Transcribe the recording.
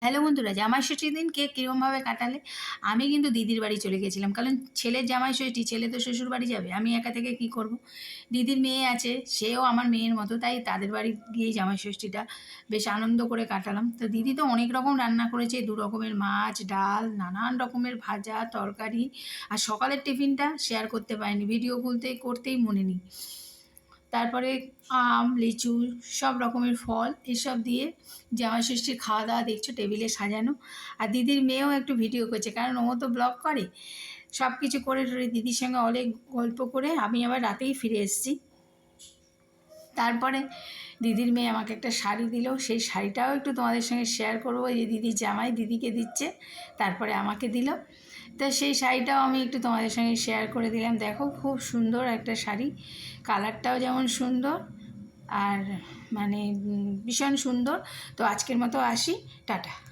Hello বন্ধুরা, জামাই ষষ্ঠীর দিন কে কীরকমভাবে কাটালে? আমি কিন্তু দিদির বাড়ি চলে গেছিলাম, কারণ ছেলের জামাই ষষ্ঠী, ছেলে তো শ্বশুর বাড়ি যাবে, আমি একা থেকে কি করব। দিদির মেয়ে আছে, সেও আমার মেয়ের মতো, তাই তাদের বাড়ি গিয়েই জামাই ষষ্ঠীটা বেশ আনন্দ করে কাটালাম। তো দিদি তো অনেক রকম রান্না করেছে, 2 রকমের মাছ, ডাল, নানান রকমের ভাজা তরকারি। আর সকালের টিফিনটা শেয়ার করতে পারিনি, ভিডিও করতেই মনে নেই। তারপরে আম, লিচু, সব রকমের ফল এসব দিয়ে জামাই ষষ্ঠীর খাওয়া দাওয়া দেখছো টেবিলে সাজানো। আর দিদির মেয়েও একটু ভিডিও করছে, কারণ ও তো ব্লগ করে। সব কিছু করে টরে দিদির সঙ্গে অনেক গল্প করে আমি আবার রাতেই ফিরে এসেছি। তারপরে দিদির মেয়ে আমাকে একটা শাড়ি দিল, সেই শাড়িটাও একটু তোমাদের সঙ্গে শেয়ার করবো। যে দিদির জামাই দিদিকে দিচ্ছে, তারপরে আমাকে দিল। তো সেই শাড়িটাও আমি একটু তোমাদের সঙ্গে শেয়ার করে দিলাম। দেখো, খুব সুন্দর একটা শাড়ি, কালারটাও যেমন সুন্দর আর মানে ভীষণ সুন্দর। তো আজকের মতো আসি, টাটা।